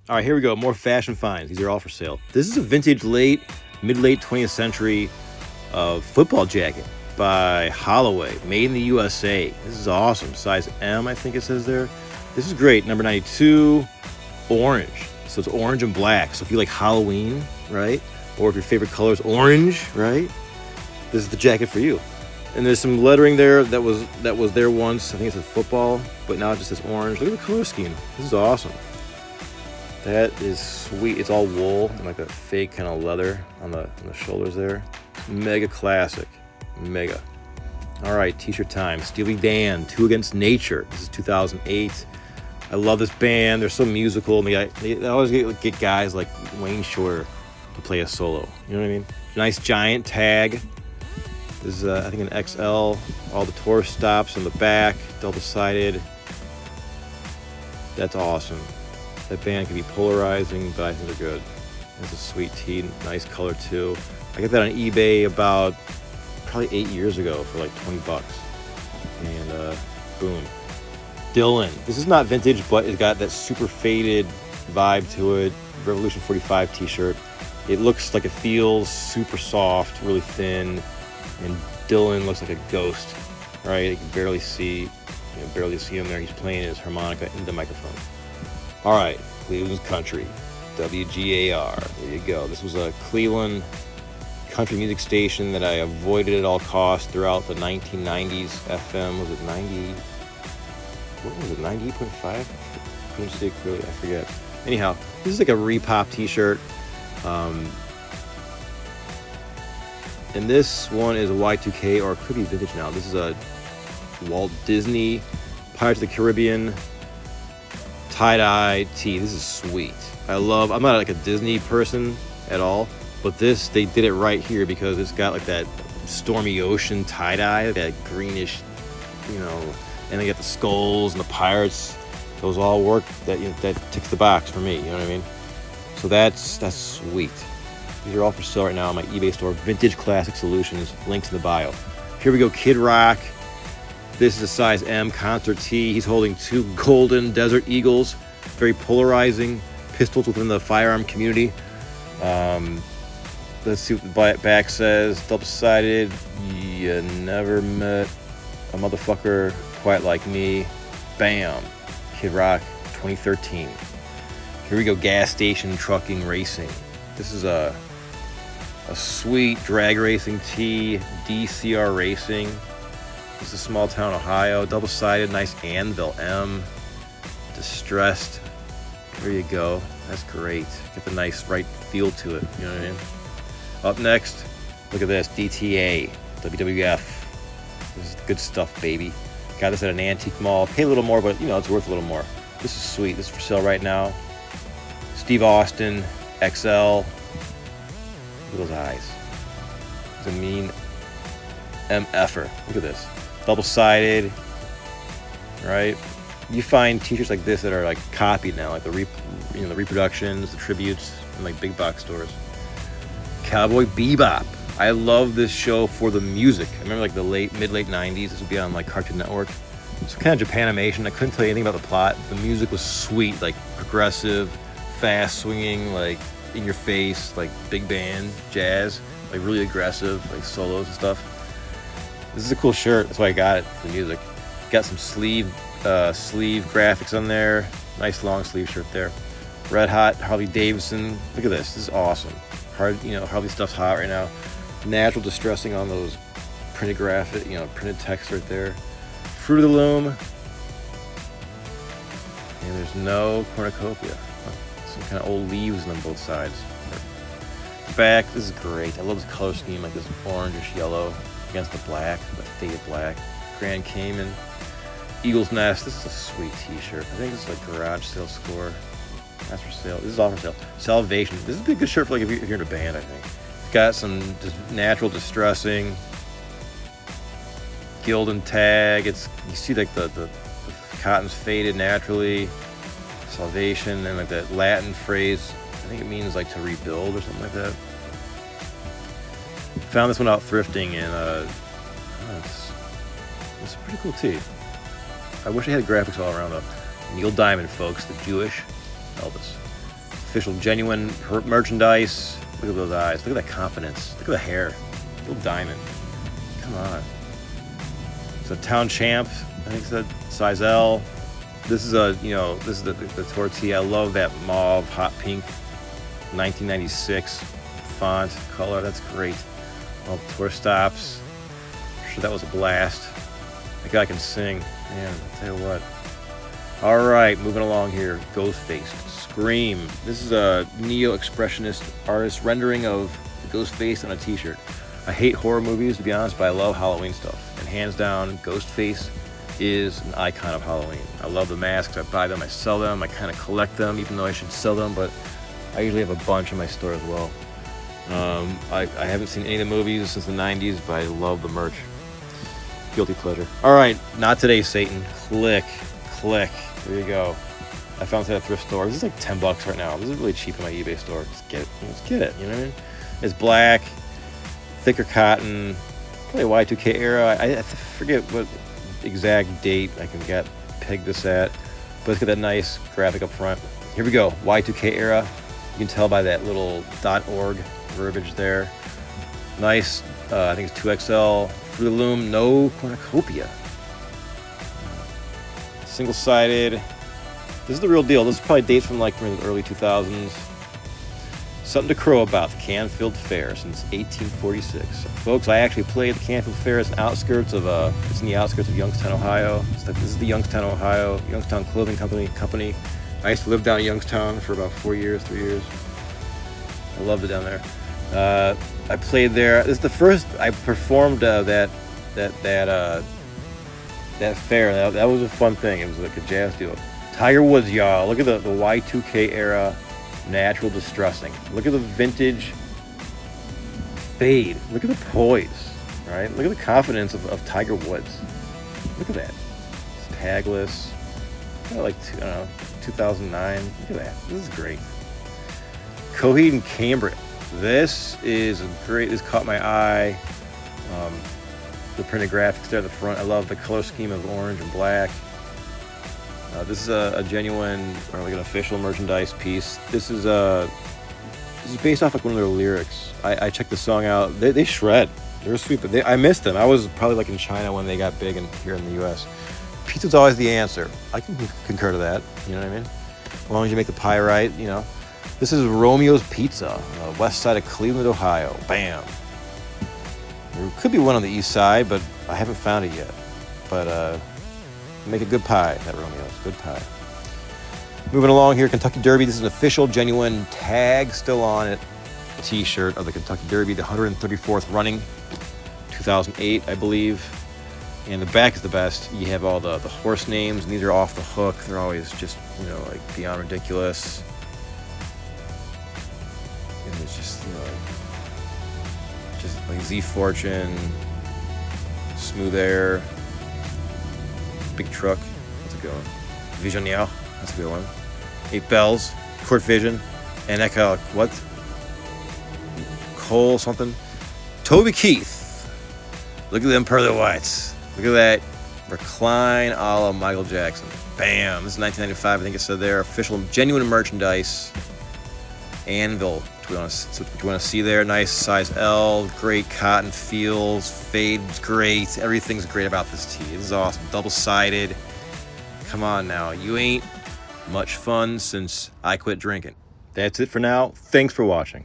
All right, here we go. More fashion finds. These are all for sale. This is a vintage mid-late 20th century football jacket by Holloway, made in the USA. This is awesome. Size M, I think it says there. This is great. Number 92, orange. So it's orange and black. So if you like Halloween, right? Or if your favorite color is orange, right? This is the jacket for you. And there's some lettering there that was there once. I think it says football, but now it just says orange. Look at the color scheme. This is awesome. That is sweet. It's all wool and like a fake kind of leather on the shoulders there. Mega classic. Mega. All right, t-shirt time. Steely Dan, Two Against Nature. This is 2008. I love this band. They're so musical. And they always get guys like Wayne Shorter to play a solo. You know what I mean? Nice giant tag. This is, I think, an XL. All the tour stops on the back, double-sided. That's awesome. That band can be polarizing, but I think they're good. It's a sweet tee, nice color too. I got that on eBay about probably 8 years ago for like 20 bucks. And boom. Dylan. This is not vintage, but it's got that super faded vibe to it. Revolution 45 t-shirt. It looks like it feels super soft, really thin. And Dylan looks like a ghost, right? You can barely see him there. He's playing his harmonica in the microphone. All right, Cleveland's Country, WGAR. There you go. This was a Cleveland country music station that I avoided at all costs throughout the 1990s. FM, was it 90? What was it, 98.5? Couldn't see it clearly, I forget. Anyhow, this is like a repop t-shirt. And this one is a Y2K, or it could be vintage now. This is a Walt Disney Pirates of the Caribbean tie-dye tee. This is sweet. I'm not like a Disney person at all, but this, they did it right here because it's got like that stormy ocean tie-dye, that greenish, and they got the skulls and the pirates. Those all work. That ticks the box for me. You know what I mean? So that's sweet. These are all for sale right now on my eBay store. Vintage Classic Solutions. Links in the bio. Here we go. Kid Rock. This is a size M concert tee. He's holding two golden Desert Eagles. Very polarizing pistols within the firearm community. Let's see what the back says. Double-sided. You never met a motherfucker quite like me. Bam. Kid Rock 2013. Here we go. Gas Station Trucking Racing. This is a sweet drag racing tee. DCR Racing. This is small town Ohio. Double-sided, nice anvil M. Distressed. There you go. That's great. Get the nice right feel to it. You know what I mean? Up next, look at this. DTA. WWF. This is good stuff, baby. Got this at an antique mall. Pay a little more, but it's worth a little more. This is sweet. This is for sale right now. Steve Austin, XL. Look at those eyes. He's a mean MFer. Look at this. Double-sided, right? You find t-shirts like this that are like copied now, like the reproductions, the tributes, in like big box stores. Cowboy Bebop. I love this show for the music. I remember like the mid-late 90s. This would be on like Cartoon Network. It's kind of Japanimation. I couldn't tell you anything about the plot. The music was sweet, like progressive, fast swinging, like in your face, like big band, jazz, like really aggressive, like solos and stuff. This is a cool shirt. That's why I got it for the music. Got some sleeve graphics on there. Nice long sleeve shirt there. Red Hot Harley Davidson. Look at this. This is awesome. Harley stuff's hot right now. Natural distressing on those printed printed text right there. Fruit of the Loom. And there's no cornucopia. Some kind of old leaves on both sides. Back, this is great. I love this color scheme, like this orangish yellow against the black, the faded black. Grand Cayman. Eagle's Nest. This is a sweet t-shirt. I think this is like garage sale score. That's for sale. This is all for sale. Salvation. This would be a good shirt for like if you're in a band, I think. It's got some natural distressing. Gildan tag. You see like the cotton's faded naturally. Salvation and like that Latin phrase. I think it means like to rebuild or something like that. Found this one out thrifting and it's a pretty cool tee. I wish I had graphics all around though. Neil Diamond, folks, the Jewish Elvis. official genuine merchandise. Look at those eyes. Look at that confidence. Look at the hair. Little diamond. Come on. It's a Town Champ. I think it's a size L. This is this is the tortilla. I love that mauve, hot pink, 1996 font color. That's great. All the tour stops. I'm sure that was a blast. That guy can sing. Man, I'll tell you what. All right, moving along here. Ghostface. Scream. This is a neo-expressionist artist rendering of Ghostface on a t-shirt. I hate horror movies, to be honest, but I love Halloween stuff. And hands down, Ghostface is an icon of Halloween. I love the masks. I buy them, I sell them, I kind of collect them, even though I should sell them, but I usually have a bunch in my store as well. I haven't seen any of the movies since the 90s, but I love the merch. Guilty pleasure. All right, not today, Satan. Click. There you go. I found it at a thrift store. This is like $10 right now. This is really cheap in my eBay store. Just get it. You know what I mean? It's black, thicker cotton, probably Y2K era. I forget what exact date I can peg this at, but it's got that nice graphic up front. Here we go. Y2K era. You can tell by that little .org verbiage there. Nice. I think it's 2XL. Fruit of the Loom. No cornucopia. Single-sided. This is the real deal. This is probably dates from the early 2000s. Something to crow about. The Canfield Fair since 1846. Folks, I actually played the Canfield Fair. It's in the outskirts of Youngstown, Ohio. This is the Youngstown Clothing Company. I used to live down in Youngstown for about 3 years. I loved it down there. I played there. This is the first I performed that fair. That was a fun thing. It was like a jazz deal. Tiger Woods, y'all. Look at the Y2K era natural distressing. Look at the vintage fade. Look at the poise, right? Look at the confidence of Tiger Woods. Look at that. It's tagless. Like, 2009. Look at that. This is great. Coheed and Cambria. This is great. This caught my eye. The printed graphics there at the front. I love the color scheme of orange and black. This is a genuine, or like an official merchandise piece. This is based off like one of their lyrics. I checked the song out. They shred. They're sweet, but I missed them. I was probably like in China when they got big, and here in the U.S. Pizza's always the answer. I can concur to that. You know what I mean? As long as you make the pie right, you know. This is Romeo's Pizza, west side of Cleveland, Ohio. Bam. There could be one on the east side, but I haven't found it yet. But make a good pie, that Romeo's. Good pie. Moving along here, Kentucky Derby. This is an official, genuine tag still on it t-shirt of the Kentucky Derby, the 134th running, 2008, I believe. And the back is the best. You have all the horse names, and these are off the hook. They're always just, like beyond ridiculous. And it's just, just like Z Fortune, Smooth Air, Big Truck. That's a good one. Visionaire. That's a good one. 8 Bells, Court Vision, and Echo. What? Cole something. Toby Keith. Look at them pearly whites. Look at that. Recline a la Michael Jackson. Bam. This is 1995. I think it said there. Official, genuine merchandise. Anvil. What you want to see there? Nice size L. Great cotton feels. Fade's great. Everything's great about this tee. This is awesome. Double-sided. Come on now. You ain't much fun since I quit drinking. That's it for now. Thanks for watching.